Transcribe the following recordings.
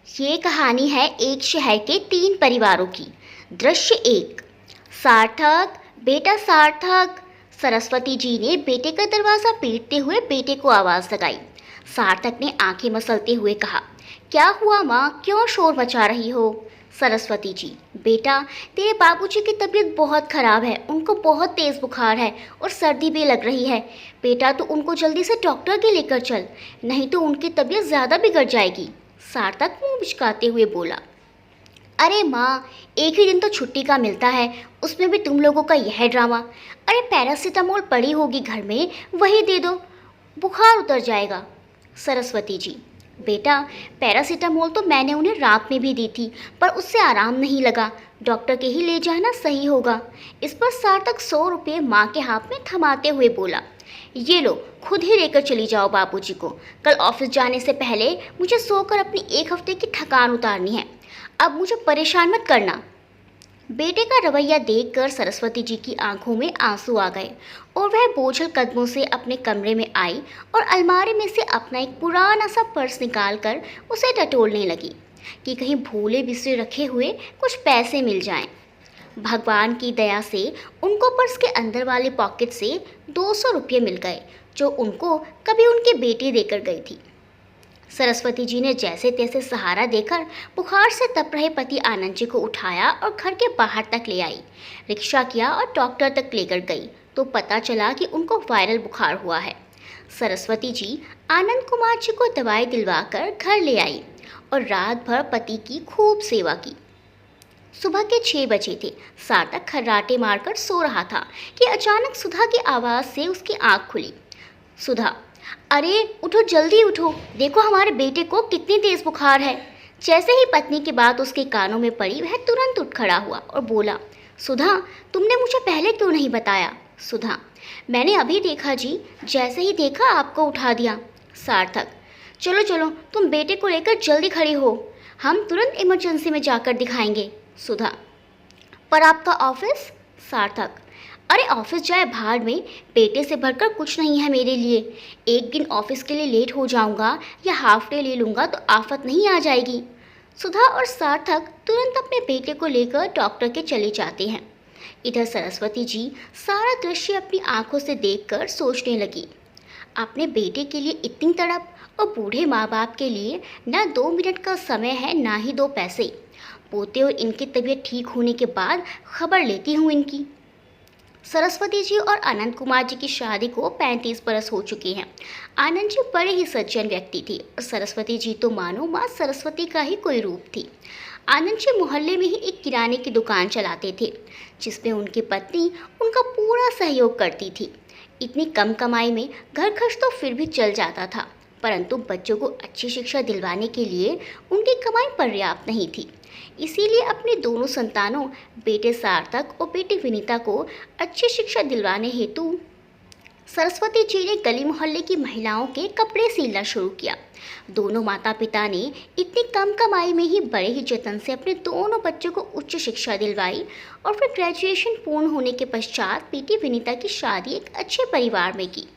ये कहानी है एक शहर के 3 परिवारों की। दृश्य 1। सार्थक, बेटा सार्थक। सरस्वती जी ने बेटे का दरवाज़ा पीटते हुए बेटे को आवाज़ लगाई। सार्थक ने आंखें मसलते हुए कहा, क्या हुआ माँ, क्यों शोर मचा रही हो? सरस्वती जी, बेटा तेरे बाबूजी की तबीयत बहुत ख़राब है, उनको बहुत तेज़ बुखार है और सर्दी भी लग रही है। बेटा तो उनको जल्दी से डॉक्टर के लेकर चल, नहीं तो उनकी तबीयत ज़्यादा बिगड़ जाएगी। सार्थक मुंह बिचकाते हुए बोला, अरे माँ, एक ही दिन तो छुट्टी का मिलता है, उसमें भी तुम लोगों का यह ड्रामा। अरे पैरासीटामोल पड़ी होगी घर में, वही दे दो, बुखार उतर जाएगा। सरस्वती जी, बेटा पैरासीटामोल तो मैंने उन्हें रात में भी दी थी, पर उससे आराम नहीं लगा, डॉक्टर के ही ले जाना सही होगा। इस पर सार्थक 100 रुपये माँ के हाथ में थमाते हुए बोला, ये लो, खुद ही लेकर चली जाओ बाबूजी को। कल ऑफिस जाने से पहले मुझे सोकर अपनी 1 हफ्ते की थकान उतारनी है। अब मुझे परेशान मत करना। बेटे का रवैया देखकर सरस्वती जी की आंखों में आंसू आ गए और वह बोझल कदमों से अपने कमरे में आई और अलमारी में से अपना एक पुराना सा पर्स निकालकर उसे टटोलने लगी कि कहीं भूले बिसरे रखे हुए कुछ पैसे मिल जाएं। भगवान की दया से उनको पर्स के अंदर वाले पॉकेट से 200 रुपये मिल गए, जो उनको कभी उनकी बेटी देकर गई थी। सरस्वती जी ने जैसे तैसे सहारा देकर बुखार से तप रहे पति आनंद जी को उठाया और घर के बाहर तक ले आई। रिक्शा किया और डॉक्टर तक लेकर गई तो पता चला कि उनको वायरल बुखार हुआ है। सरस्वती जी आनंद कुमार जी को दवाई दिलवाकर घर ले आई और रात भर पति की खूब सेवा की। सुबह के 6 बजे थे। सार्थक खर्राटे मारकर सो रहा था कि अचानक सुधा की आवाज़ से उसकी आंख खुली। सुधा, अरे उठो, जल्दी उठो, देखो हमारे बेटे को कितनी तेज़ बुखार है। जैसे ही पत्नी की बात उसके कानों में पड़ी, वह तुरंत उठ खड़ा हुआ और बोला, सुधा तुमने मुझे पहले क्यों नहीं बताया? सुधा, मैंने अभी देखा जी, जैसे ही देखा आपको उठा दिया। सार्थक, चलो चलो, तुम बेटे को लेकर जल्दी खड़ी हो, हम तुरंत इमरजेंसी में जाकर दिखाएंगे। सुधा, पर आपका ऑफिस? सार्थक, अरे ऑफिस जाए भाड़ में, बेटे से बढ़कर कुछ नहीं है मेरे लिए। एक दिन ऑफिस के लिए लेट हो जाऊंगा या हाफ डे ले लूँगा तो आफत नहीं आ जाएगी। सुधा और सार्थक तुरंत अपने बेटे को लेकर डॉक्टर के चले जाते हैं। इधर सरस्वती जी सारा दृश्य अपनी आंखों से देखकर सोचने लगी, अपने बेटे के लिए इतनी तड़प और बूढ़े माँ बाप के लिए ना 2 मिनट का समय है, ना ही 2 पैसे। पोते और इनकी तबीयत ठीक होने के बाद खबर लेती हूँ इनकी। सरस्वती जी और आनंद कुमार जी की शादी को 35 बरस हो चुके हैं। आनंद जी बड़े ही सज्जन व्यक्ति थे और सरस्वती जी तो मानो माँ सरस्वती का ही कोई रूप थी। आनंद जी मोहल्ले में ही एक किराने की दुकान चलाते थे, जिसमें उनकी पत्नी उनका पूरा सहयोग करती थी। इतनी कम कमाई में घर खर्च तो फिर भी चल जाता था, परंतु बच्चों को अच्छी शिक्षा दिलवाने के लिए उनकी कमाई पर्याप्त नहीं थी। इसीलिए अपने दोनों संतानों, बेटे सार्थक और बेटी विनीता को अच्छी शिक्षा दिलवाने हेतु सरस्वती जी ने गली मोहल्ले की महिलाओं के कपड़े सिलना शुरू किया। दोनों माता पिता ने इतनी कम कमाई में ही बड़े ही जतन से अपने दोनों बच्चों को उच्च शिक्षा दिलवाई और फिर ग्रेजुएशन पूर्ण होने के पश्चात बेटी विनीता की शादी एक अच्छे परिवार में की।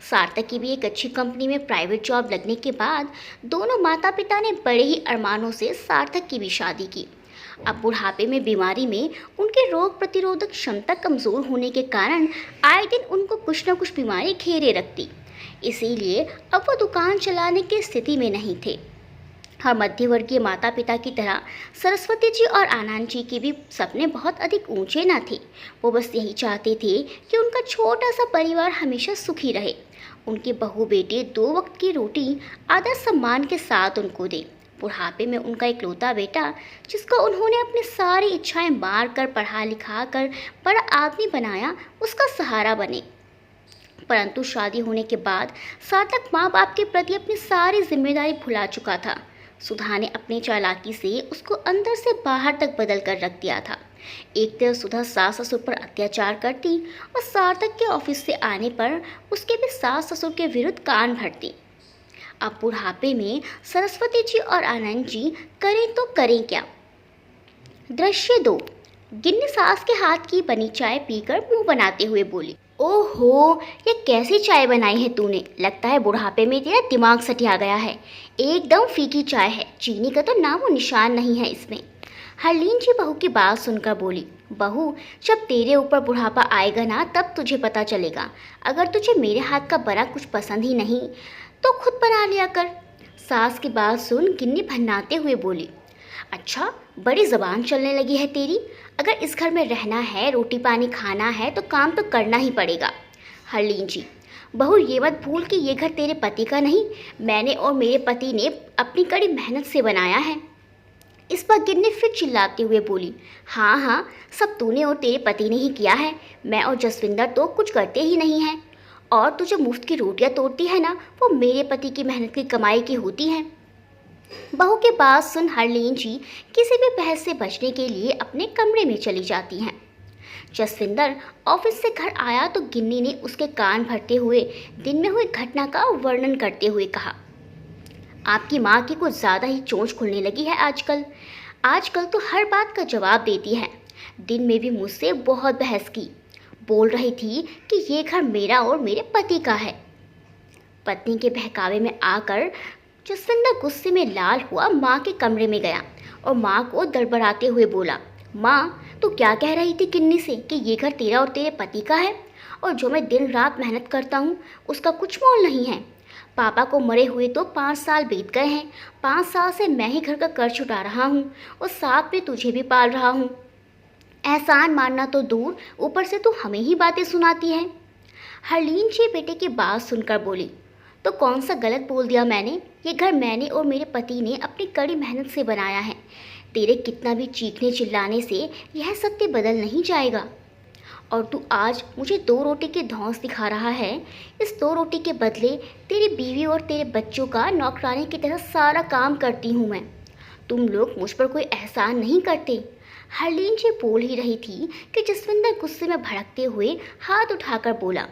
सार्थक की भी एक अच्छी कंपनी में प्राइवेट जॉब लगने के बाद दोनों माता पिता ने बड़े ही अरमानों से सार्थक की भी शादी की। अब बुढ़ापे में बीमारी में उनके रोग प्रतिरोधक क्षमता कमज़ोर होने के कारण आए दिन उनको कुछ न कुछ बीमारी घेरे रखती। इसीलिए अब वो दुकान चलाने की स्थिति में नहीं थे। और मध्यवर्गीय माता पिता की तरह सरस्वती जी और आनंद जी के भी सपने बहुत अधिक ऊंचे न थे। वो बस यही चाहते थे कि उनका छोटा सा परिवार हमेशा सुखी रहे। उनके बहू बेटे 2 वक्त की रोटी आदर सम्मान के साथ उनको दे। बुढ़ापे में उनका इकलौता बेटा, जिसको उन्होंने अपनी सारी इच्छाएं मार कर पढ़ा लिखा कर बड़ा आदमी बनाया, उसका सहारा बने। परंतु शादी होने के बाद सार्थक माँ बाप के प्रति अपनी सारी जिम्मेदारी भुला चुका था। सुधा ने अपनी चालाकी से उसको अंदर से बाहर तक बदल कर रख दिया था। एक तरफ सुधा सास ससुर पर अत्याचार करती और सार्थक के ऑफिस से आने पर उसके भी सास ससुर के विरुद्ध कान भरती। अब बुढ़ापे में सरस्वती जी और आनंद जी करें तो करें क्या? दृश्य 2। गिन्नी सास के हाथ की बनी चाय पीकर मुंह बनाते हुए बोली, ओहो, ये कैसी चाय बनाई है तूने? लगता है बुढ़ापे में तेरा दिमाग सटिया गया है। एकदम फीकी चाय है, चीनी का तो नामो निशान नहीं है इसमें। हरलीन जी बहू की बात सुनकर बोली, बहू, जब तेरे ऊपर बुढ़ापा आएगा ना तब तुझे पता चलेगा। अगर तुझे मेरे हाथ का बना कुछ पसंद ही नहीं तो खुद बना लिया कर। सास की बात सुन गिन्नी भन्नाते हुए बोली, अच्छा, बड़ी ज़बान चलने लगी है तेरी। अगर इस घर में रहना है, रोटी पानी खाना है तो काम तो करना ही पड़ेगा। हरलीन जी, बहू ये मत भूल कि ये घर तेरे पति का नहीं, मैंने और मेरे पति ने अपनी कड़ी मेहनत से बनाया है। इस पर गिन्नी फिर चिल्लाते हुए बोली, हाँ हाँ, सब तूने और तेरे पति ने ही किया है। मैं और जसविंदर तो कुछ करते ही नहीं हैं। और तू जो मुफ्त की रोटियां तोड़ती है ना, वो मेरे पति की मेहनत की कमाई की होती हैं। बहू के बात सुन हरलीन जी किसी भी बहस से बचने के लिए अपने कमरे में चली जाती हैं। जसविंदर ऑफिस से घर आया तो गिन्नी ने उसके कान भरते हुए दिन में हुई घटना का वर्णन करते हुए कहा, आपकी माँ की कुछ ज़्यादा ही चोंच खुलने लगी है आजकल। आजकल तो हर बात का जवाब देती है। दिन में भी मुझसे बहुत बहस की। बोल रही थी कि ये घर मेरा और मेरे पति का है। पत्नी के बहकावे में आकर जसविंदर गुस्से में लाल हुआ माँ के कमरे में गया और माँ को दड़बड़ाते हुए बोला, माँ, तू क्या कह रही थी गिन्नी से कि ये घर तेरा और तेरे पति का है, और जो मैं दिन रात मेहनत करता हूँ उसका कुछ मोल नहीं है। पापा को मरे हुए तो 5 साल बीत गए हैं। 5 साल से मैं ही घर का कर्ज छुटा रहा हूँ और साथ में तुझे भी पाल रहा हूँ। एहसान मानना तो दूर, ऊपर से तू हमें ही बातें सुनाती है। हरलीन जी बेटे की बात सुनकर बोली, तो कौन सा गलत बोल दिया मैंने? ये घर मैंने और मेरे पति ने अपनी कड़ी मेहनत से बनाया है। तेरे कितना भी चीखने चिल्लाने से यह सत्य बदल नहीं जाएगा। और तू आज मुझे 2 रोटी की धौंस दिखा रहा है। इस 2 रोटी के बदले तेरी बीवी और तेरे बच्चों का नौकरानी की तरह सारा काम करती हूँ मैं। तुम लोग मुझ पर कोई एहसान नहीं करते। हरलीन जी बोल ही रही थी कि जसविंदर गुस्से में भड़कते हुए हाथ उठाकर बोला,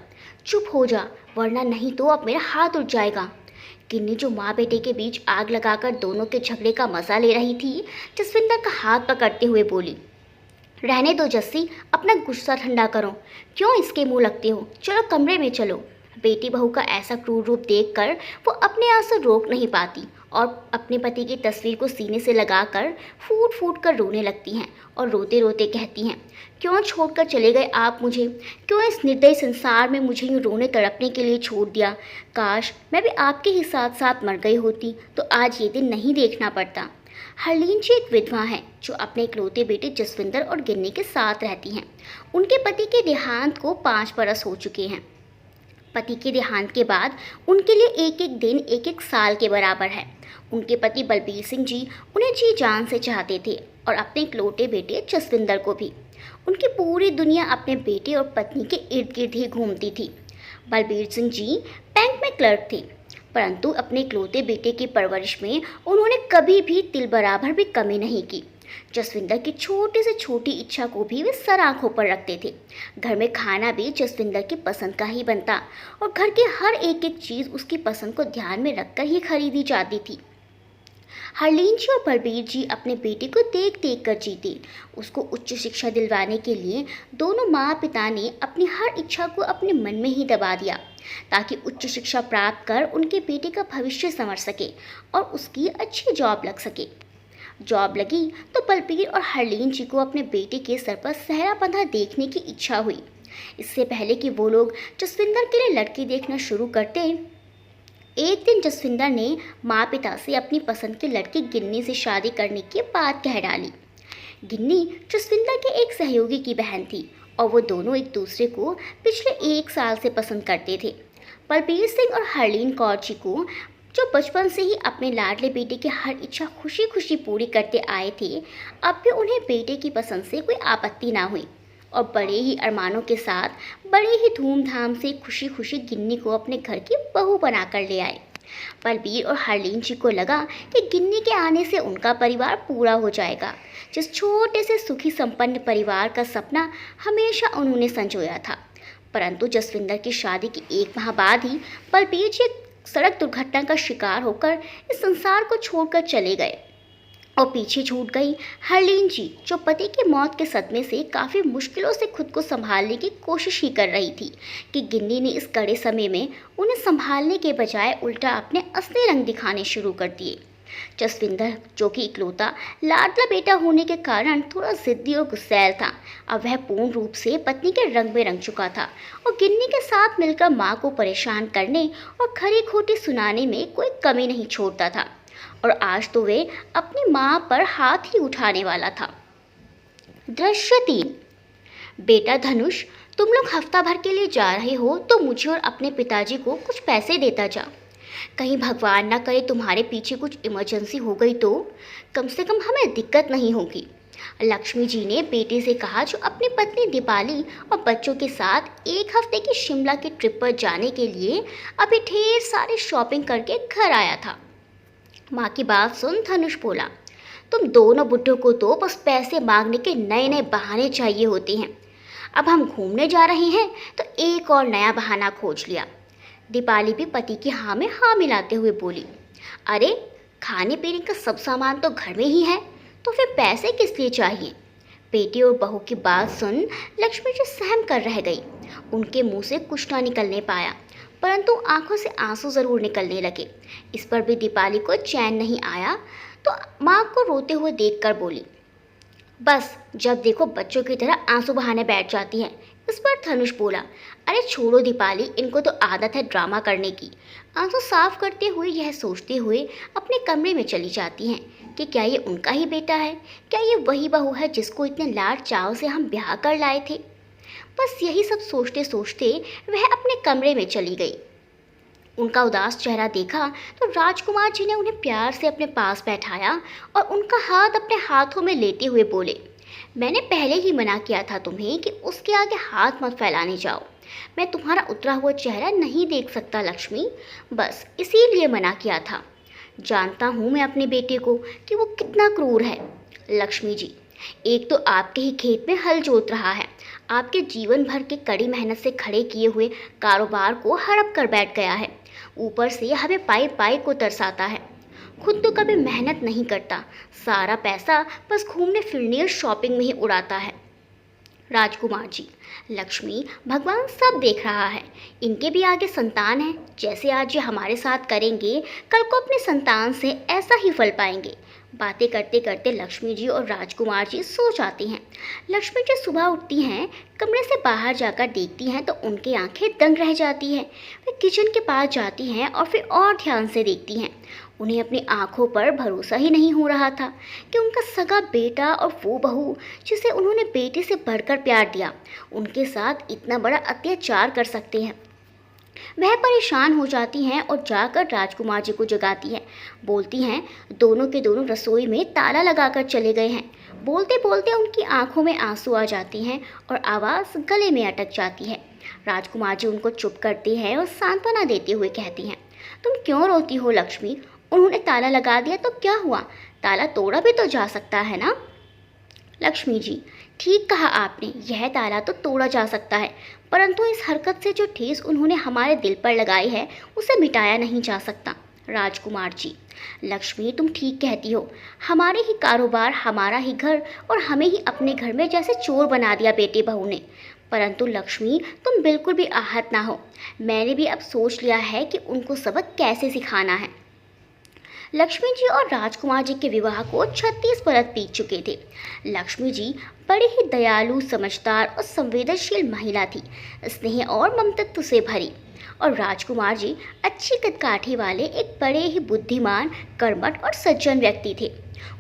चुप हो जा, वरना नहीं तो अब मेरा हाथ उठ जाएगा। गिन्नी जो माँ बेटे के बीच आग लगाकर दोनों के झगड़े का मजा ले रही थी, जसविंदर का हाथ पकड़ते हुए बोली, रहने दो जस्सी, अपना गुस्सा ठंडा करो। क्यों इसके मुंह लगते हो? चलो कमरे में चलो। बेटी बहू का ऐसा क्रूर रूप देखकर वो अपने आंसू रोक नहीं पाती और अपने पति की तस्वीर को सीने से लगाकर फूट फूट कर रोने लगती हैं और रोते रोते कहती हैं, क्यों छोड़कर चले गए आप मुझे? क्यों इस निर्दयी संसार में मुझे यूँ रोने तड़पने के लिए छोड़ दिया? काश मैं भी आपके ही साथ साथ मर गई होती तो आज ये दिन नहीं देखना पड़ता। हरलीन जी एक विधवा हैं जो अपने इकलौते बेटे जसविंदर और गिन्नी के साथ रहती हैं। उनके पति के देहांत को 5 बरस हो चुके हैं। पति के देहांत के बाद उनके लिए एक एक दिन एक एक साल के बराबर है। उनके पति बलबीर सिंह जी उन्हें जी जान से चाहते थे और अपने इकलौते बेटे जसविंदर को भी। उनकी पूरी दुनिया अपने बेटे और पत्नी के इर्द गिर्द ही घूमती थी। बलबीर सिंह जी बैंक में क्लर्क थे, परंतु अपने इकलौते बेटे की परवरिश में उन्होंने कभी भी तिल बराबर भी कमी नहीं की। जसविंदर की छोटी से छोटी इच्छा को भी वे सर आंखों पर रखते थे। घर में खाना भी जसविंदर की पसंद का ही बनता और घर की हर एक एक चीज़ उसकी पसंद को ध्यान में रखकर ही खरीदी जाती थी। हरलीन जी और बलबीर जी अपने बेटे को देख देख कर जीते। उसको उच्च शिक्षा दिलवाने के लिए दोनों माँ पिता ने अपनी हर इच्छा को अपने मन में ही दबा दिया ताकि उच्च शिक्षा प्राप्त कर उनके बेटे का भविष्य संवर सके और उसकी अच्छी जॉब लग सके। जॉब लगी तो बलबीर और हरलीन जी को अपने बेटे के सर पर सहरा बंधा देखने की इच्छा हुई। इससे पहले कि वो लोग जसविंदर के लिए लड़की देखना शुरू करते, एक दिन जसविंदर ने माँ पिता से अपनी पसंद की लड़की गिन्नी से शादी करने की बात कह डाली। गिन्नी जसविंदर के एक सहयोगी की बहन थी और वो दोनों एक दूसरे को पिछले 1 साल से पसंद करते थे। बलबीर सिंह और हरलीन कौर जी को जो बचपन से ही अपने लाडले बेटे की हर इच्छा खुशी खुशी पूरी करते आए थे, अब भी उन्हें बेटे की पसंद से कोई आपत्ति ना हुई और बड़े ही अरमानों के साथ बड़े ही धूमधाम से खुशी खुशी गिन्नी को अपने घर की बहू बनाकर ले आए। बलबीर और हरलीन जी को लगा कि गिन्नी के आने से उनका परिवार पूरा हो जाएगा, जिस छोटे से सुखी संपन्न परिवार का सपना हमेशा उन्होंने संजोया था। परंतु जसविंदर की शादी के 1 माह बाद ही बलबीर जी सड़क दुर्घटना का शिकार होकर इस संसार को छोड़कर चले गए और पीछे छूट गई हरलीन जी, जो पति की मौत के सदमे से काफ़ी मुश्किलों से खुद को संभालने की कोशिश ही कर रही थी कि गिन्नी ने इस कड़े समय में उन्हें संभालने के बजाय उल्टा अपने असली रंग दिखाने शुरू कर दिए। जसविंदर, जो कि इकलौता लाडला बेटा होने के कारण थोड़ा जिद्दी और गुस्सैल था, अब वह पूर्ण रूप से पत्नी के रंग में रंग चुका था और गिन्नी के साथ मिलकर माँ को परेशान करने और खरी खोटी सुनाने में कोई कमी नहीं छोड़ता था। और आज तो वे अपनी माँ पर हाथ ही उठाने वाला था। दृश्य 3। बेटा धनुष, तुम लोग हफ्ता भर के लिए जा रहे हो तो मुझे और अपने पिताजी को कुछ पैसे देता जा। कहीं भगवान ना करे तुम्हारे पीछे कुछ इमरजेंसी हो गई तो कम से कम हमें दिक्कत नहीं होगी। लक्ष्मी जी ने बेटे से कहा, जो अपनी पत्नी दीपाली और बच्चों के साथ एक हफ्ते की शिमला की ट्रिप पर जाने के लिए अभी ढेर सारी शॉपिंग करके घर आया था। माँ की बात सुन धनुष बोला, तुम दोनों बुड्ढों को तो बस पैसे मांगने के नए नए बहाने चाहिए होते हैं। अब हम घूमने जा रहे हैं तो एक और नया बहाना खोज लिया। दीपाली भी पति की हाँ में हाँ मिलाते हुए बोली, अरे खाने पीने का सब सामान तो घर में ही है, तो फिर पैसे किस लिए चाहिए। बेटी और बहू की बात सुन लक्ष्मी जी सहम कर रह गई। उनके मुंह से कुछ ना निकलने पाया, परंतु आंखों से आंसू जरूर निकलने लगे। इस पर भी दीपाली को चैन नहीं आया, तो माँ को रोते हुए देखकर बोली, बस जब देखो बच्चों की तरह आंसू बहाने बैठ जाती हैं। इस पर धनुष बोला, अरे छोड़ो दीपाली, इनको तो आदत है ड्रामा करने की। आंसू साफ करते हुए यह सोचते हुए अपने कमरे में चली जाती हैं कि क्या ये उनका ही बेटा है, क्या ये वही बहू है जिसको इतने लाड चाव से हम ब्याह कर लाए थे। बस यही सब सोचते सोचते वह अपने कमरे में चली गई। उनका उदास चेहरा देखा तो राजकुमार जी ने उन्हें प्यार से अपने पास बैठाया और उनका हाथ अपने हाथों में लेते हुए बोले, मैंने पहले ही मना किया था तुम्हें कि उसके आगे हाथ मत फैलाने जाओ। मैं तुम्हारा उतरा हुआ चेहरा नहीं देख सकता लक्ष्मी, बस इसीलिए मना किया था। जानता हूँ मैं अपने बेटे को कि वो कितना क्रूर है। लक्ष्मी जी, एक तो आपके ही खेत में हल जोत रहा है, आपके जीवन भर के कड़ी मेहनत से खड़े किए हुए कारोबार को हड़प कर बैठ गया है। ऊपर से हमें पाई पाई को तरसाता है। खुद तो कभी मेहनत नहीं करता, सारा पैसा बस घूमने फिरने और शॉपिंग में ही उड़ाता है। राजकुमार जी, लक्ष्मी, भगवान सब देख रहा है। इनके भी आगे संतान है। जैसे आज ये हमारे साथ करेंगे, कल को अपने संतान से ऐसा ही फल पाएंगे। बातें करते करते लक्ष्मी जी और राजकुमार जी सो जाती हैं। लक्ष्मी जी सुबह उठती हैं, कमरे से बाहर जाकर देखती हैं तो उनकी आंखें दंग रह जाती हैं। वे किचन के पास जाती हैं और फिर और ध्यान से देखती हैं। उन्हें अपनी आंखों पर भरोसा ही नहीं हो रहा था कि उनका सगा बेटा और वो बहू जिसे उन्होंने बेटे से बढ़कर प्यार दिया, उनके साथ इतना बड़ा अत्याचार कर सकते हैं। वह परेशान हो जाती हैं और जाकर राजकुमार जी को जगाती हैं। बोलती हैं, दोनों के दोनों रसोई में ताला लगाकर चले गए हैं। बोलते बोलते उनकी आंखों में आंसू आ जाते हैं और आवाज़ गले में अटक जाती है। राजकुमार जी उनको चुप करते हैं और सांत्वना देते हुए कहती हैं, तुम क्यों रोती हो लक्ष्मी? उन्होंने ताला लगा दिया तो क्या हुआ, ताला तोड़ा भी तो जा सकता है ना। लक्ष्मी जी, ठीक कहा आपने, यह ताला तो तोड़ा जा सकता है, परंतु इस हरकत से जो ठेस उन्होंने हमारे दिल पर लगाई है उसे मिटाया नहीं जा सकता। राजकुमार जी, लक्ष्मी तुम ठीक कहती हो, हमारे ही कारोबार, हमारा ही घर और हमें ही अपने घर में जैसे चोर बना दिया बेटे बहू ने। परंतु लक्ष्मी तुम बिल्कुल भी आहत ना हो, मैंने भी अब सोच लिया है कि उनको सबक कैसे सिखाना है। लक्ष्मी जी और राजकुमार जी के विवाह को 36 बरस बीत चुके थे। लक्ष्मी जी बड़ी ही दयालु, समझदार और संवेदनशील महिला थी, स्नेह और ममतत्व से भरी। और राजकुमार जी अच्छी कदकाठी वाले एक बड़े ही बुद्धिमान, कर्मठ और सज्जन व्यक्ति थे।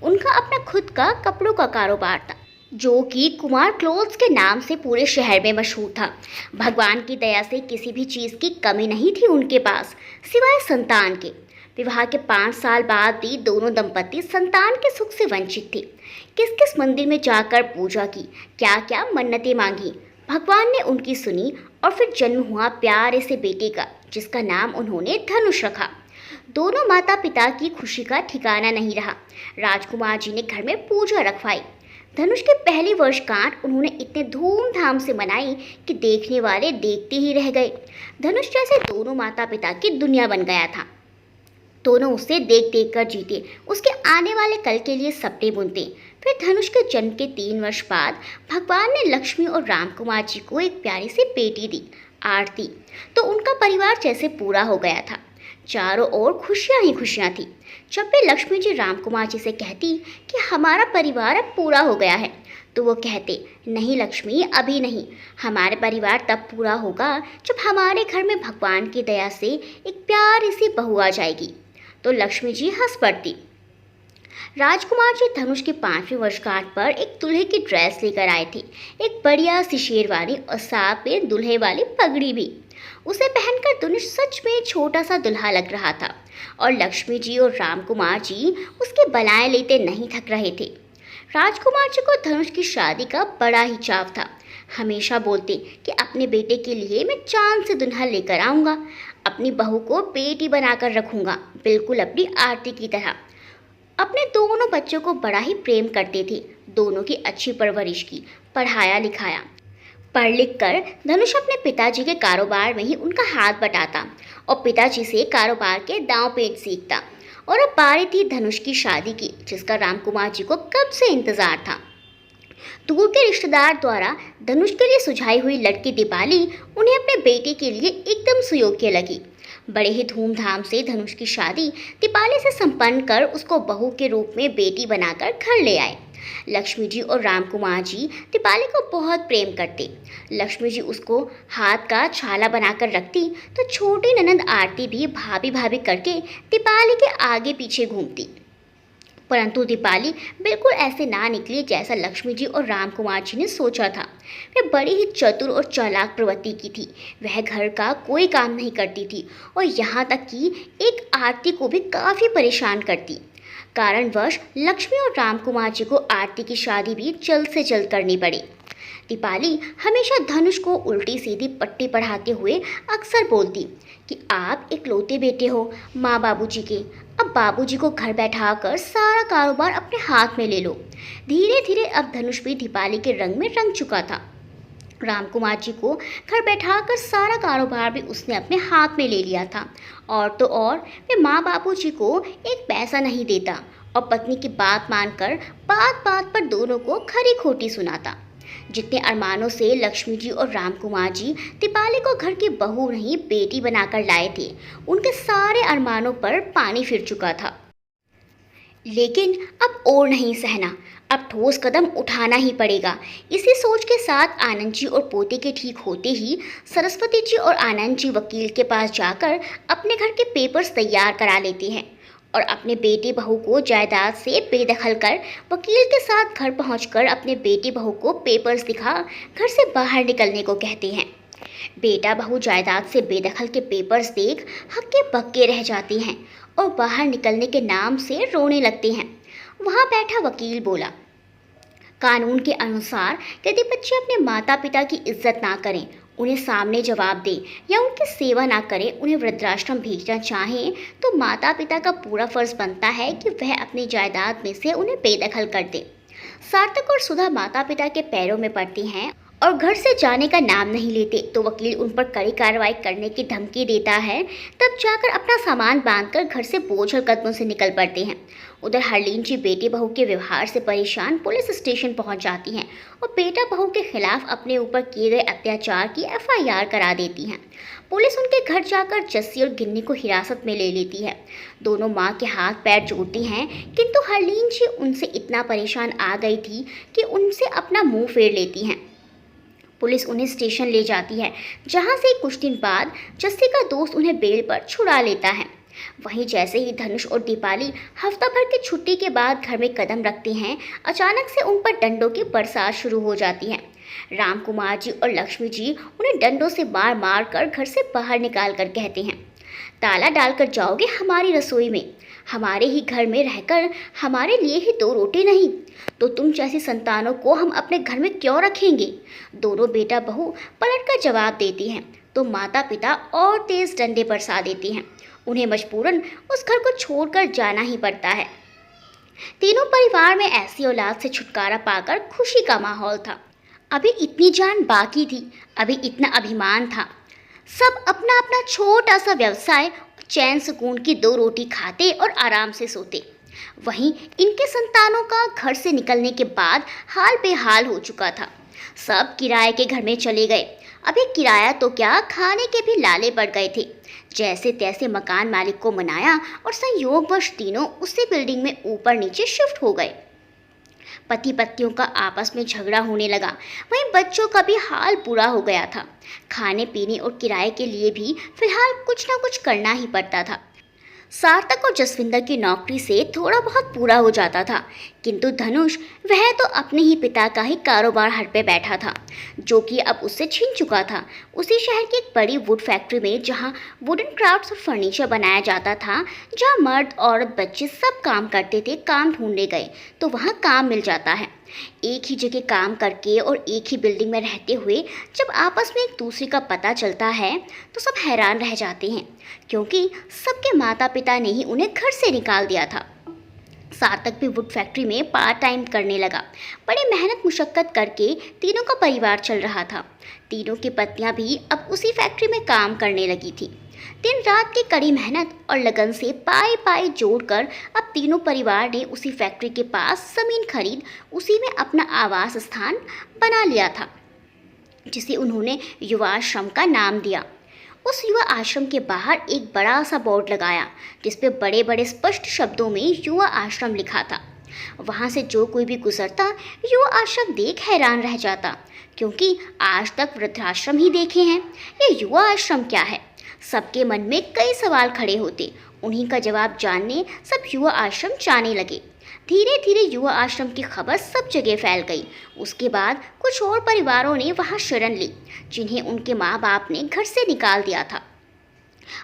उनका अपना खुद का कपड़ों का कारोबार था, जो कि कुमार क्लोथ्स के नाम से पूरे शहर में मशहूर था। भगवान की दया से किसी भी चीज़ की कमी नहीं थी उनके पास, सिवाय संतान के। विवाह के 5 साल बाद भी दोनों दंपति संतान के सुख से वंचित थे। किस किस मंदिर में जाकर पूजा की, क्या क्या मन्नतें मांगी, भगवान ने उनकी सुनी और फिर जन्म हुआ प्यारे से बेटे का, जिसका नाम उन्होंने धनुष रखा। दोनों माता पिता की खुशी का ठिकाना नहीं रहा। राजकुमार जी ने घर में पूजा रखवाई। धनुष की पहली वर्षगांठ उन्होंने इतने धूमधाम से मनाई कि देखने वाले देखते ही रह गए। धनुष जैसे दोनों माता पिता की दुनिया बन गया था। दोनों उसे देख देख कर जीते, उसके आने वाले कल के लिए सपने बुनते। फिर धनुष के जन्म के 3 वर्ष बाद भगवान ने लक्ष्मी और राम कुमार जी को एक प्यारी सी बेटी दी, आरती। तो उनका परिवार जैसे पूरा हो गया था। चारों ओर खुशियां ही खुशियां थी। जब भी लक्ष्मी जी राम कुमार जी से कहती कि हमारा परिवार अब पूरा हो गया है, तो वो कहते, नहीं लक्ष्मी, अभी नहीं, हमारे परिवार तब पूरा होगा जब हमारे घर में भगवान की दया से एक प्यारी सी बहू आ जाएगी। तो लक्ष्मी जी हंस पड़ती। राजकुमार जी धनुष की 5वीं वर्षगांठ पर एक दूल्हे की ड्रेस लेकर आए थे, एक बढ़िया सी शेरवानी और साथ में दूल्हे वाली पगड़ी भी। उसे पहनकर धनुष सच में छोटा सा दुल्हा लग रहा था और लक्ष्मी जी और राम कुमार जी उसकी बलाएं लेते नहीं थक रहे थे। राजकुमार जी को धनुष की शादी का बड़ा ही चाव था। हमेशा बोलते कि अपने बेटे के लिए मैं चांद से दुल्हा लेकर आऊँगा, अपनी बहू को बेटी बनाकर रखूँगा, बिल्कुल अपनी आरती की तरह। अपने दोनों बच्चों को बड़ा ही प्रेम करते थे, दोनों की अच्छी परवरिश की, पढ़ाया लिखाया। पढ़ लिख कर धनुष अपने पिताजी के कारोबार में ही उनका हाथ बटाता और पिताजी से कारोबार के दांव पेच सीखता। और अब बारी थी धनुष की शादी की, जिसका राम कुमार जी को कब से इंतजार था। दूर के रिश्तेदार द्वारा धनुष के लिए सुझाई हुई लड़की दीपाली उन्हें अपने बेटे के लिए एकदम सुयोग्य लगी। बड़े ही धूमधाम से धनुष की शादी दीपाली से संपन्न कर उसको बहू के रूप में बेटी बनाकर घर ले आए। लक्ष्मी जी और राम कुमार जी दीपाली को बहुत प्रेम करते। लक्ष्मी जी उसको हाथ का छाला बनाकर रखती, तो छोटी ननद आरती भी भाभी भाभी करके दीपाली के आगे पीछे घूमती। परंतु दीपाली बिल्कुल ऐसे ना निकली जैसा लक्ष्मी जी और राम कुमार जी ने सोचा था। वह बड़ी ही चतुर और चालाक प्रवृत्ति की थी। वह घर का कोई काम नहीं करती थी और यहाँ तक कि एक आरती को भी काफ़ी परेशान करती। कारणवश लक्ष्मी और राम कुमार जी को आरती की शादी भी जल्द से जल्द करनी पड़ी। दीपाली हमेशा धनुष को उल्टी सीधी पट्टी पढ़ाते हुए अक्सर बोलती कि आप इकलौते बेटे हो माँ बाबूजी के, अब बाबूजी को घर बैठाकर सारा कारोबार अपने हाथ में ले लो। धीरे धीरे अब धनुष भी दीपाली के रंग में रंग चुका था। राम कुमार जी को घर बैठाकर सारा कारोबार भी उसने अपने हाथ में ले लिया था। और तो और वे माँ बाबूजी को एक पैसा नहीं देता और पत्नी की बात मानकर बात बात पर दोनों को खरी खोटी सुनाता। जितने अरमानों से लक्ष्मी जी और राम कुमार जी दीपाली को घर की बहू नहीं बेटी बनाकर लाए थे, उनके सारे अरमानों पर पानी फिर चुका था। लेकिन अब और नहीं सहना, अब ठोस कदम उठाना ही पड़ेगा। इसी सोच के साथ आनंद जी और पोते के ठीक होते ही सरस्वती जी और आनंद जी वकील के पास जाकर अपने घर के पेपर्स तैयार करा लेते हैं और अपने बेटी बहू को जायदाद से बेदखल कर वकील के साथ घर पहुंचकर अपने बेटी बहू को पेपर्स दिखा घर से बाहर निकलने को कहते हैं। बेटा बहू जायदाद से बेदखल के पेपर्स देख हक्के बक्के रह जाते हैं और बाहर निकलने के नाम से रोने लगते हैं। वहाँ बैठा वकील बोला, कानून के अनुसार यदि बच्चे अपने माता पिता की इज्जत ना करें, उन्हें सामने जवाब दें या उनकी सेवा ना करें, उन्हें वृद्धाश्रम भेजना चाहें, तो माता पिता का पूरा फर्ज बनता है कि वह अपनी जायदाद में से उन्हें बेदखल कर दे। सार्थक और सुधा माता पिता के पैरों में पड़ती हैं और घर से जाने का नाम नहीं लेते, तो वकील उन पर कड़ी कार्रवाई करने की धमकी देता है। तब जाकर अपना सामान बांधकर घर से बोझल कदमों से निकल पड़ते हैं। उधर हरलीन जी बेटी बहू के व्यवहार से परेशान पुलिस स्टेशन पहुंच जाती हैं और बेटा बहू के खिलाफ अपने ऊपर किए गए अत्याचार की FIR करा देती हैं। पुलिस उनके घर जाकर जस्सी और गिन्नी को हिरासत में ले लेती है। दोनों माँ के हाथ पैर जोड़ती हैं, किंतु हरलीन जी उनसे इतना परेशान आ गई थी कि उनसे अपना मुंह फेर लेती हैं। पुलिस उन्हें स्टेशन ले जाती है, जहां से कुछ दिन बाद जस्सी का दोस्त उन्हें बेल पर छुड़ा लेता है। वहीं जैसे ही धनुष और दीपाली हफ्ता भर की छुट्टी के बाद घर में कदम रखते हैं, अचानक से उन पर डंडों की बरसात शुरू हो जाती है। राम कुमार जी और लक्ष्मी जी उन्हें डंडों से मार मार कर घर से बाहर निकाल कर कहते हैं, ताला डालकर जाओगे हमारी रसोई में, हमारे ही घर में रहकर हमारे लिए ही 2 रोटी नहीं, तो तुम जैसी संतानों को हम अपने घर में क्यों रखेंगे। दोनों बेटा बहू पलटकर जवाब देती हैं, तो माता पिता और तेज डंडे बरसा देती हैं। उन्हें मजबूरन उस घर को छोड़कर जाना ही पड़ता है। तीनों परिवार में ऐसी औलाद से छुटकारा पाकर खुशी का माहौल था। अभी इतनी जान बाकी थी, अभी इतना अभिमान था। सब अपना अपना छोटा सा व्यवसाय चैन सुकून की 2 रोटी खाते और आराम से सोते। वहीं इनके संतानों का घर से निकलने के बाद हाल बेहाल हो चुका था। सब किराए के घर में चले गए। अभी किराया तो क्या, खाने के भी लाले पड़ गए थे। जैसे तैसे मकान मालिक को मनाया और संयोगवश तीनों उसी बिल्डिंग में ऊपर नीचे शिफ्ट हो गए। पति पत्नियों का आपस में झगड़ा होने लगा। वहीं बच्चों का भी हाल बुरा हो गया था। खाने पीने और किराए के लिए भी फिलहाल कुछ ना कुछ करना ही पड़ता था। सार्थक और जसविंदर की नौकरी से थोड़ा बहुत पूरा हो जाता था, किंतु धनुष, वह तो अपने ही पिता का ही कारोबार हट पे बैठा था, जो कि अब उससे छिन चुका था। उसी शहर की एक बड़ी वुड फैक्ट्री में, जहां वुडन क्राफ्ट्स और फर्नीचर बनाया जाता था, जहां मर्द औरत बच्चे सब काम करते थे, काम ढूंढने गए तो वहां काम मिल जाता है। एक ही जगह काम करके और एक ही बिल्डिंग में रहते हुए जब आपस में एक दूसरे का पता चलता है तो सब हैरान रह जाते हैं, क्योंकि सबके माता पिता ने ही उन्हें घर से निकाल दिया था। सार्थक भी वुड फैक्ट्री में पार्ट टाइम करने लगा। बड़ी मेहनत मुशक्कत करके तीनों का परिवार चल रहा था। तीनों की पत्नियां भी अब उसी फैक्ट्री में काम करने लगी थी। दिन रात की कड़ी मेहनत और लगन से पाई पाई जोड़कर अब तीनों परिवार ने उसी फैक्ट्री के पास जमीन खरीद उसी में अपना आवास स्थान बना लिया था, जिसे उन्होंने युवा आश्रम का नाम दिया। उस युवा आश्रम के बाहर एक बड़ा सा बोर्ड लगाया, जिसपे बड़े बड़े स्पष्ट शब्दों में युवा आश्रम लिखा था। वहां से जो कोई भी गुजरता युवा आश्रम देख हैरान रह जाता, क्योंकि आज तक वृद्धाश्रम ही देखे हैं, ये युवा आश्रम क्या है। सबके मन में कई सवाल खड़े होते। उन्हीं का जवाब जानने सब युवा आश्रम जाने लगे। धीरे धीरे युवा आश्रम की खबर सब जगह फैल गई। उसके बाद कुछ और परिवारों ने वहां शरण ली, जिन्हें उनके माँ बाप ने घर से निकाल दिया था।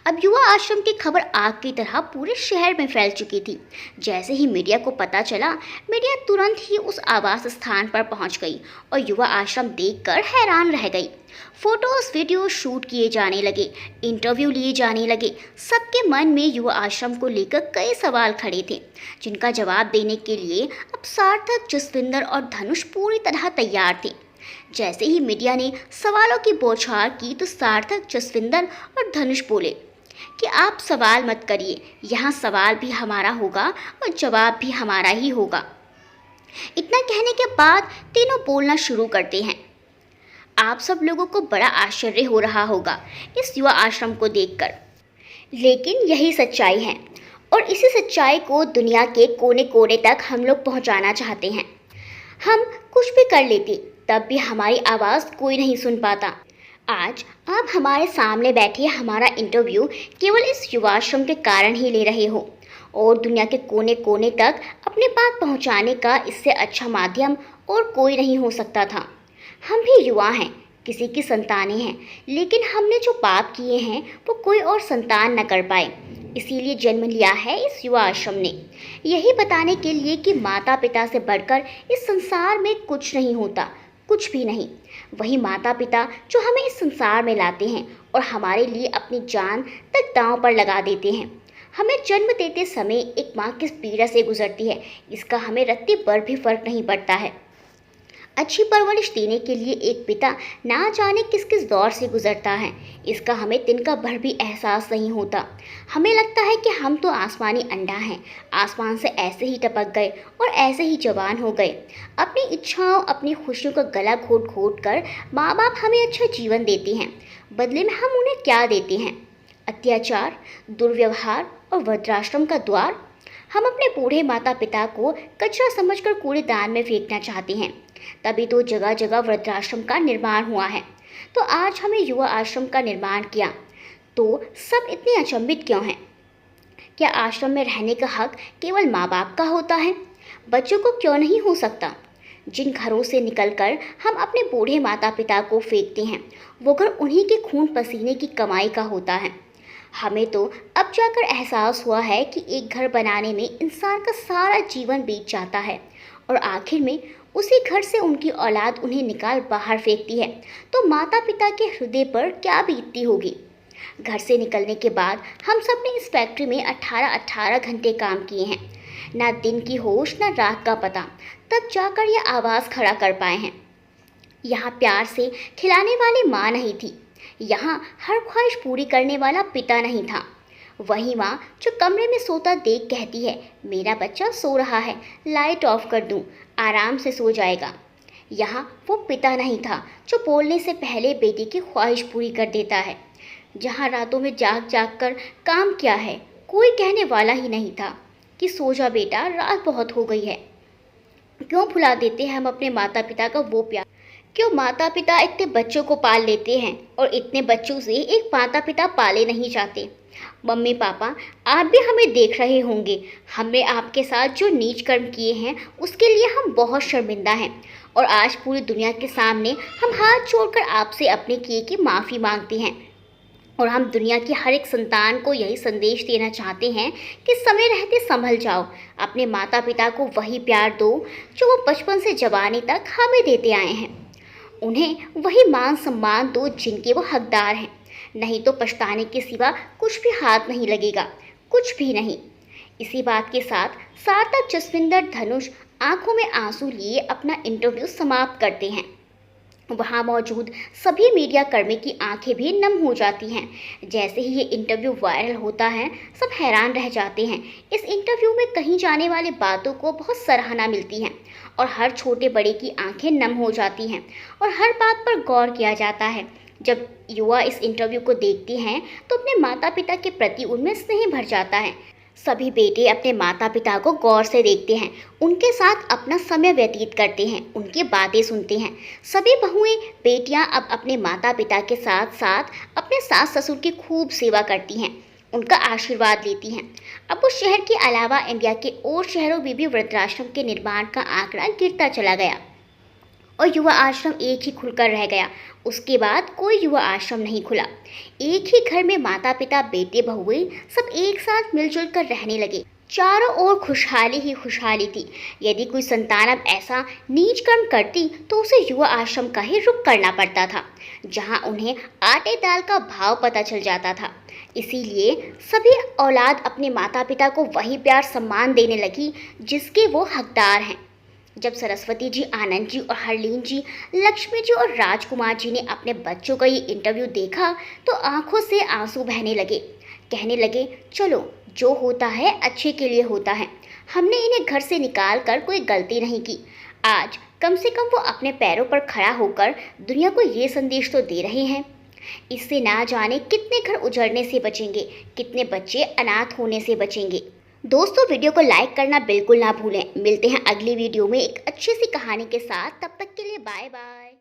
अब युवा आश्रम की खबर आग की तरह पूरे शहर में फैल चुकी थी। जैसे ही मीडिया को पता चला, मीडिया तुरंत ही उस आवास स्थान पर पहुंच गई और युवा आश्रम देखकर हैरान रह गई। फोटोज वीडियो शूट किए जाने लगे, इंटरव्यू लिए जाने लगे। सबके मन में युवा आश्रम को लेकर कई सवाल खड़े थे, जिनका जवाब देने के लिए अब सार्थक, जसविंदर और धनुष पूरी तरह तैयार थे। जैसे ही मीडिया ने सवालों की बौछार की तो सार्थक, जसविंदर और धनुष बोले कि आप सवाल मत करिए, यहाँ सवाल भी हमारा होगा और जवाब भी हमारा ही होगा। इतना कहने के बाद तीनों बोलना शुरू करते हैं। आप सब लोगों को बड़ा आश्चर्य हो रहा होगा इस युवा आश्रम को देखकर, लेकिन यही सच्चाई है और इसी सच्चाई को दुनिया के कोने कोने तक हम लोग पहुंचाना चाहते हैं। हम कुछ भी कर लेते, तब भी हमारी आवाज़ कोई नहीं सुन पाता। आज आप हमारे सामने बैठे हमारा इंटरव्यू केवल इस युवाश्रम के कारण ही ले रहे हो, और दुनिया के कोने कोने तक अपनी बात पहुंचाने का इससे अच्छा माध्यम और कोई नहीं हो सकता था। हम भी युवा हैं, किसी की संतानें हैं, लेकिन हमने जो पाप किए हैं वो कोई और संतान न कर पाए, इसीलिए जन्म लिया है इस युवा आश्रम ने, यही बताने के लिए कि माता पिता से बढ़कर इस संसार में कुछ नहीं होता, कुछ भी नहीं। वही माता पिता जो हमें इस संसार में लाते हैं और हमारे लिए अपनी जान तक दांव पर लगा देते हैं। हमें जन्म देते समय एक माँ किस पीड़ा से गुजरती है, इसका हमें रत्ती भर भी फर्क नहीं पड़ता है। अच्छी परवरिश देने के लिए एक पिता ना जाने किस किस दौर से गुजरता है, इसका हमें तिनका भर भी एहसास नहीं होता। हमें लगता है कि हम तो आसमानी अंडा हैं, आसमान से ऐसे ही टपक गए और ऐसे ही जवान हो गए। अपनी इच्छाओं, अपनी खुशियों का गला घोट घोट कर माँ बाप हमें अच्छा जीवन देते हैं, बदले में हम उन्हें क्या देते हैं? अत्याचार, दुर्व्यवहार और वृद्धाश्रम का द्वार। हम अपने बूढ़े माता पिता को कचरा समझकर कूड़ेदान में फेंकना चाहते हैं, तभी तो जगह जगह वृद्धाश्रम का निर्माण हुआ है। तो आज हमें युवा आश्रम का निर्माण किया, तो सब इतने अचंभित क्यों हैं? क्या आश्रम में रहने का हक केवल माँ बाप का होता है? बच्चों को क्यों नहीं हो सकता? जिन घरों से निकलकर हम अपने बूढ़े माता पिता को फेंकते हैं, वो घर उन्हीं के खून पसीने की कमाई का होता है। हमें तो अब जाकर एहसास हुआ है कि एक घर बनाने में इंसान का सारा जीवन बीत जाता है और आखिर में उसी घर से उनकी औलाद उन्हें निकाल बाहर फेंकती है, तो माता पिता के हृदय पर क्या बीतती होगी। घर से निकलने के बाद हम सब ने इस फैक्ट्री में 18-18 घंटे काम किए हैं, ना दिन की होश ना रात का पता, तब जाकर यह आवाज़ खड़ा कर पाए हैं। यहाँ प्यार से खिलाने वाली माँ नहीं थी, यहाँ हर ख्वाहिश पूरी करने वाला पिता नहीं था। वही माँ जो कमरे में सोता देख कहती है, मेरा बच्चा सो रहा है, लाइट ऑफ कर दूँ, आराम से सो जाएगा। यहाँ वो पिता नहीं था जो बोलने से पहले बेटी की ख्वाहिश पूरी कर देता है। जहाँ रातों में जाग जाग कर काम किया है, कोई कहने वाला ही नहीं था कि सो जा बेटा, रात बहुत हो गई है। क्यों भुला देते हैं हम अपने माता पिता का वो प्यार? क्यों माता पिता इतने बच्चों को पाल लेते हैं और इतने बच्चों से एक माता पिता पाले नहीं जाते? मम्मी पापा, आप भी हमें देख रहे होंगे। हमने आपके साथ जो नीच कर्म किए हैं उसके लिए हम बहुत शर्मिंदा हैं और आज पूरी दुनिया के सामने हम हाथ जोड़कर आपसे अपने किए की माफ़ी मांगते हैं। और हम दुनिया की हर एक संतान को यही संदेश देना चाहते हैं कि समय रहते संभल जाओ, अपने माता पिता को वही प्यार दो जो वो बचपन से जवानी तक हमें देते आए हैं। उन्हें वही मान सम्मान दो जिनके वो हकदार हैं, नहीं तो पछताने के सिवा कुछ भी हाथ नहीं लगेगा, कुछ भी नहीं। इसी बात के साथ सार्थक जसविंदर धनुष आंखों में आंसू लिए अपना इंटरव्यू समाप्त करते हैं। वहाँ मौजूद सभी मीडिया कर्मी की आंखें भी नम हो जाती हैं। जैसे ही ये इंटरव्यू वायरल होता है, सब हैरान रह जाते हैं। इस इंटरव्यू में कही जाने वाली बातों को बहुत सराहना मिलती है और हर छोटे बड़े की आंखें नम हो जाती हैं और हर बात पर गौर किया जाता है। जब युवा इस इंटरव्यू को देखते हैं तो अपने माता पिता के प्रति उनमें स्नेह भर जाता है। सभी बेटे अपने माता पिता को गौर से देखते हैं, उनके साथ अपना समय व्यतीत करते हैं, उनकी बातें सुनते हैं। सभी बहुएं बेटियां अब अपने माता पिता के साथ साथ अपने सास ससुर की खूब सेवा करती हैं, उनका आशीर्वाद लेती हैं। अब उस शहर के अलावा इंडिया के और शहरों में भी वृद्धाश्रम के निर्माण का आंकड़ा गिरता चला गया और युवा आश्रम एक ही खुलकर रह गया। उसके बाद कोई युवा आश्रम नहीं खुला। एक ही घर में माता पिता बेटे बहुएं सब एक साथ मिलजुल कर रहने लगे। चारों ओर खुशहाली ही खुशहाली थी। यदि कोई संतान अब ऐसा नीच कर्म करती तो उसे युवा आश्रम का ही रुख करना पड़ता था, जहां उन्हें आटे दाल का भाव पता चल जाता था। इसीलिए सभी औलाद अपने माता पिता को वही प्यार सम्मान देने लगी जिसके वो हकदार हैं। जब सरस्वती जी, आनंद जी और हरलीन जी, लक्ष्मी जी और राजकुमार जी ने अपने बच्चों का ये इंटरव्यू देखा तो आंखों से आंसू बहने लगे। कहने लगे, चलो जो होता है अच्छे के लिए होता है, हमने इन्हें घर से निकाल कर कोई गलती नहीं की। आज कम से कम वो अपने पैरों पर खड़ा होकर दुनिया को ये संदेश तो दे रहे हैं। इससे ना जाने कितने घर उजड़ने से बचेंगे, कितने बच्चे अनाथ होने से बचेंगे। दोस्तों, वीडियो को लाइक करना बिल्कुल ना भूलें। मिलते हैं अगली वीडियो में एक अच्छी सी कहानी के साथ। तब तक के लिए बाय बाय।